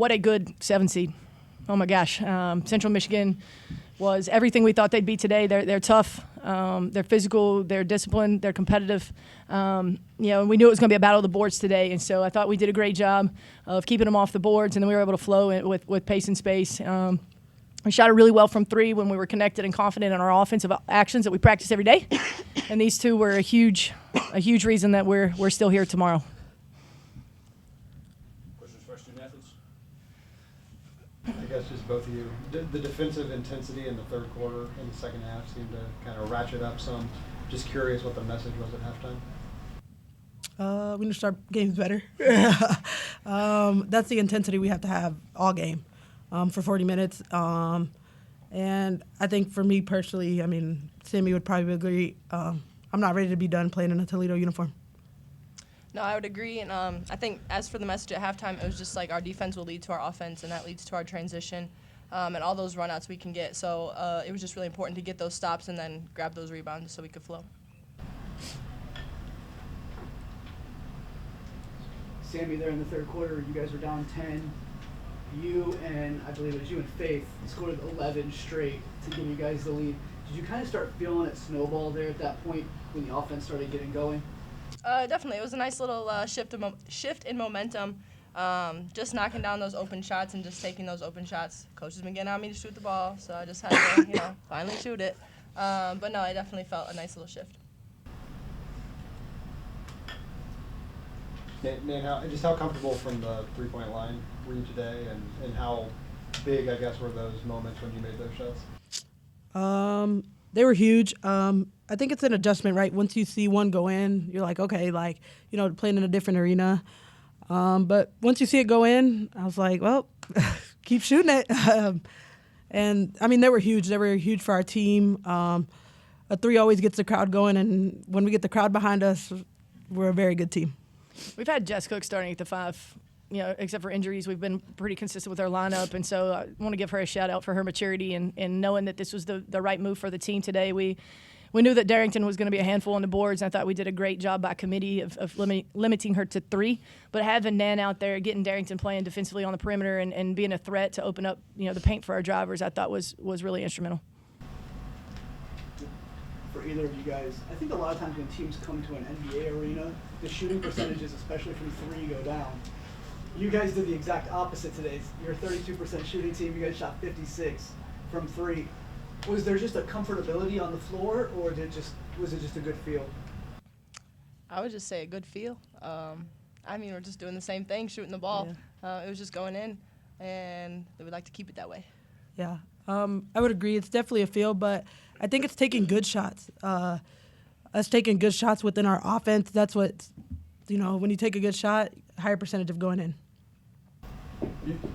what a good 7 seed. Oh, my gosh. Central Michigan was everything we thought they'd be today. They're tough. They're physical. They're disciplined. They're competitive. And we knew it was going to be a battle of the boards today. And so I thought we did a great job of keeping them off the boards, and then we were able to flow with pace and space. We shot it really well from 3 when we were connected and confident in our offensive actions that we practice every day. And these two were a huge reason that we're still here tomorrow. Questions for our student athletes? I guess just both of you. The defensive intensity in the third quarter and the second half seemed to kind of ratchet up some. Just curious what the message was at halftime. We need to start games better. That's the intensity we have to have all game for 40 minutes. And I think for me personally, I mean, Sammy would probably agree, I'm not ready to be done playing in a Toledo uniform. No, I would agree. And I think as for the message at halftime, it was just like our defense will lead to our offense, and that leads to our transition and all those runouts we can get. So it was just really important to get those stops and then grab those rebounds so we could flow. Sammy, there in the third quarter, you guys were down 10. You and I believe it was you and Faith scored 11 straight to give you guys the lead. Did you kind of start feeling it snowball there at that point when the offense started getting going? Definitely. It was a nice little shift in momentum. Just knocking down those open shots and just taking those open shots. Coach has been getting on me to shoot the ball, so I just had to, finally shoot it. But no, I definitely felt a nice little shift. Nate, how comfortable from the three-point line were you today, and how big, I guess, were those moments when you made those shots? They were huge. I think it's an adjustment, right? Once you see one go in, you're like, okay, playing in a different arena. But once you see it go in, I was like, well, keep shooting it. And, I mean, they were huge. They were huge for our team. A 3 always gets the crowd going, and when we get the crowd behind us, we're a very good team. We've had Jess Cook starting at the 5. Except for injuries, we've been pretty consistent with our lineup. And so I want to give her a shout out for her maturity and knowing that this was the right move for the team today. We knew that Darrington was going to be a handful on the boards, and I thought we did a great job by committee of limiting her to 3. But having Nan out there, getting Darrington playing defensively on the perimeter and being a threat to open up, the paint for our drivers, I thought was really instrumental. For either of you guys, I think a lot of times when teams come to an NBA arena, the shooting percentages, especially from 3, go down. You guys did the exact opposite today. You're a 32% shooting team. You guys shot 56 from 3. Was there just a comfortability on the floor, or was it just a good feel? I would just say a good feel. We're just doing the same thing, shooting the ball. Yeah. It was just going in, and we would like to keep it that way. Yeah, I would agree. It's definitely a feel, but I think it's taking good shots. Us taking good shots within our offense, that's what, when you take a good shot, higher percentage of going in.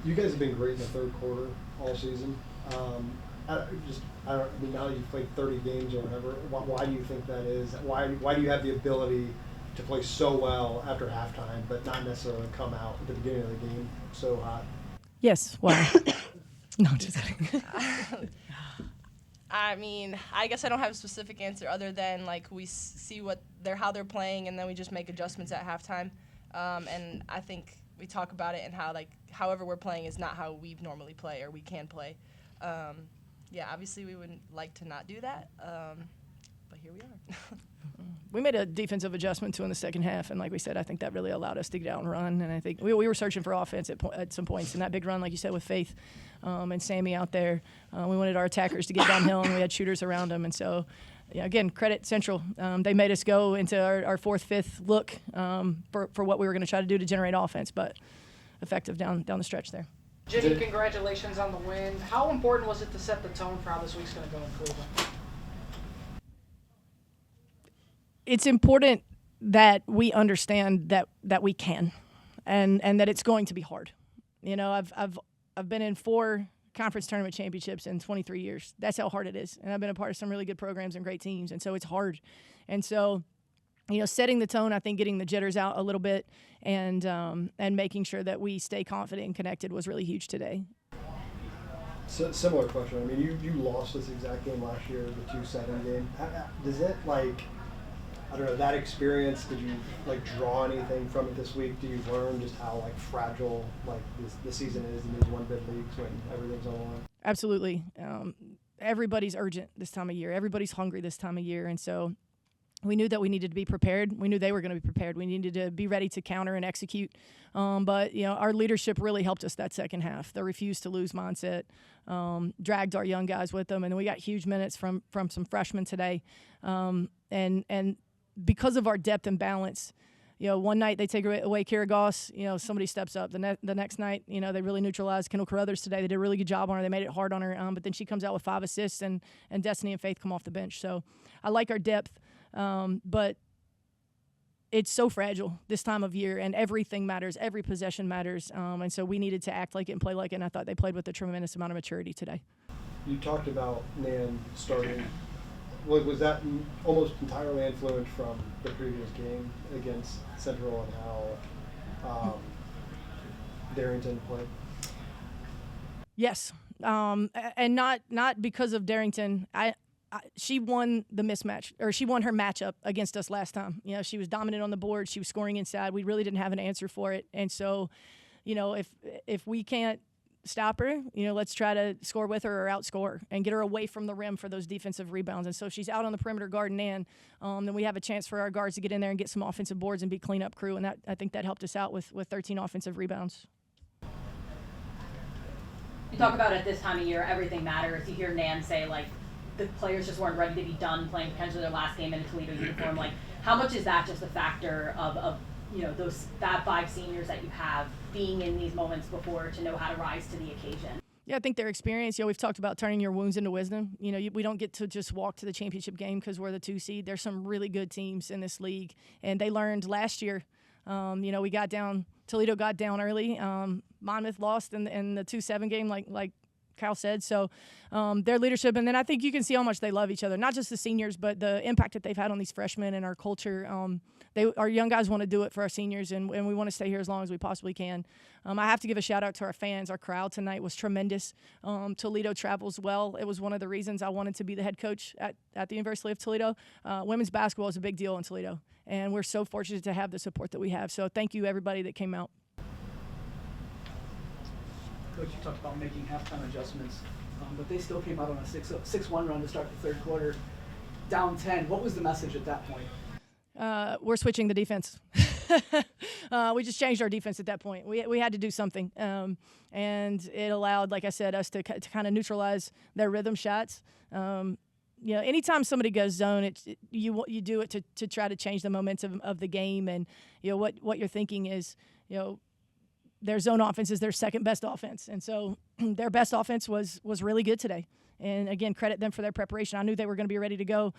You guys have been great in the third quarter all season. Now that you've played 30 games or whatever, why do you think that is? Why do you have the ability to play so well after halftime, but not necessarily come out at the beginning of the game so hot? Yes, why? No, just kidding. I guess I don't have a specific answer other than we see how they're playing, and then we just make adjustments at halftime. And I think we talk about it and how however we're playing is not how we normally play or we can play. Obviously we would like to not do that, but here we are. We made a defensive adjustment in the second half, and like we said, I think that really allowed us to get out and run. And I think we were searching for offense at some points in that big run, like you said, with Faith and Sammy out there. We wanted our attackers to get downhill, and we had shooters around them. And so, again, credit Central. They made us go into our 4th, 5th look for what we were going to try to do to generate offense, but effective down the stretch there. Jenny, congratulations on the win. How important was it to set the tone for how this week's going to go in Cleveland? It's important that we understand that we can, and that it's going to be hard. I've been in 4 conference tournament championships in 23 years. That's how hard it is, and I've been a part of some really good programs and great teams, and so it's hard. And so, setting the tone, I think getting the jitters out a little bit, and making sure that we stay confident and connected was really huge today. Similar question. You lost this exact game last year, the 2-7 game. Does it I don't know, that experience, did you like draw anything from it this week? Do you learn just how like fragile like the season is in these one bid leagues when everything's on the line? Absolutely. Everybody's urgent this time of year. Everybody's hungry this time of year. And so we knew that we needed to be prepared. We knew they were going to be prepared. We needed to be ready to counter and execute. But, our leadership really helped us that second half. The refuse to lose mindset dragged our young guys with them. And then we got huge minutes from some freshmen today. And because of our depth and balance, one night they take away Kyragos, somebody steps up. The next night, they really neutralized Kendall Carruthers today. They did a really good job on her. They made it hard on her. But then she comes out with 5 assists, and Destiny and Faith come off the bench. So I like our depth. But it's so fragile this time of year, and everything matters. Every possession matters. And so we needed to act like it and play like it, and I thought they played with a tremendous amount of maturity today. You talked about Nan starting. Was that almost entirely influenced from the previous game against Central and how Darrington played? Yes, and not because of Darrington. She won the mismatch, or she won her matchup against us last time. She was dominant on the board. She was scoring inside. We really didn't have an answer for it. And so, if we can't stop her, let's try to score with her or outscore and get her away from the rim for those defensive rebounds. And so if she's out on the perimeter guarding Nan, then we have a chance for our guards to get in there and get some offensive boards and be cleanup crew. And I think that helped us out with 13 offensive rebounds. You talk about at this time of year, everything matters. You hear Nan say, the players just weren't ready to be done playing potentially their last game in a Toledo uniform. How much is that just a factor of those Fab 5 seniors that you have being in these moments before to know how to rise to the occasion? Yeah, I think their experience, we've talked about turning your wounds into wisdom. We don't get to just walk to the championship game because we're the 2 seed. There's some really good teams in this league, and they learned last year. We got down, Toledo got down early. Monmouth lost in the 2-7 game, like Kyle said. So their leadership, and then I think you can see how much they love each other, not just the seniors, but the impact that they've had on these freshmen and our culture. Our young guys want to do it for our seniors, and we want to stay here as long as we possibly can. I have to give a shout out to our fans. Our crowd tonight was tremendous. Toledo travels well. It was one of the reasons I wanted to be the head coach at the University of Toledo. Women's basketball is a big deal in Toledo, and we're so fortunate to have the support that we have. So thank you, everybody that came out. Coach, you talked about making halftime adjustments, but they still came out on a 6-1 run to start the third quarter, down 10. What was the message at that point? We're switching the defense. We just changed our defense at that point. We had to do something, and it allowed, like I said, us to kind of neutralize their rhythm shots. Anytime somebody goes zone, you do it to try to change the momentum of the game, and what you're thinking is their zone offense is their second best offense. And so their best offense was really good today. And again, credit them for their preparation. I knew they were going to be ready to go.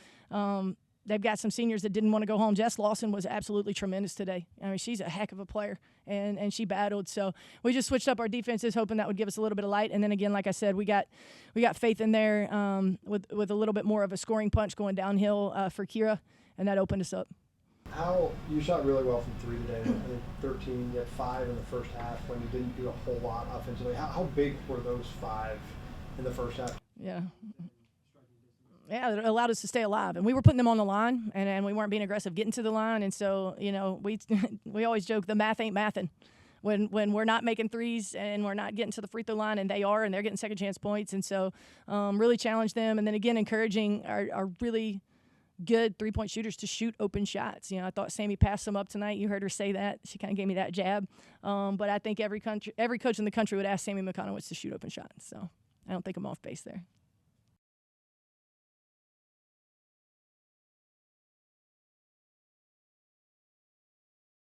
They've got some seniors that didn't want to go home. Jess Lawson was absolutely tremendous today. I mean, she's a heck of a player, and she battled. So we just switched up our defenses, hoping that would give us a little bit of light. And then again, like I said, we got Faith in there with a little bit more of a scoring punch going downhill for Kira, and that opened us up. How you shot really well from 3 today. I think 13, you had 5 in the first half when you didn't do a whole lot offensively. How big were those 5 in the first half? Yeah, it allowed us to stay alive, and we were putting them on the line, and we weren't being aggressive getting to the line. And so we always joke the math ain't mathin'. When we're not making threes and we're not getting to the free throw line, and they're getting second chance points. And so really challenge them, and then again encouraging our really good 3-point shooters to shoot open shots. I thought Sammy passed them up tonight. You heard her say that. She kind of gave me that jab. But I think every coach in the country would ask Sammy McConowitz to shoot open shots. So I don't think I'm off base there.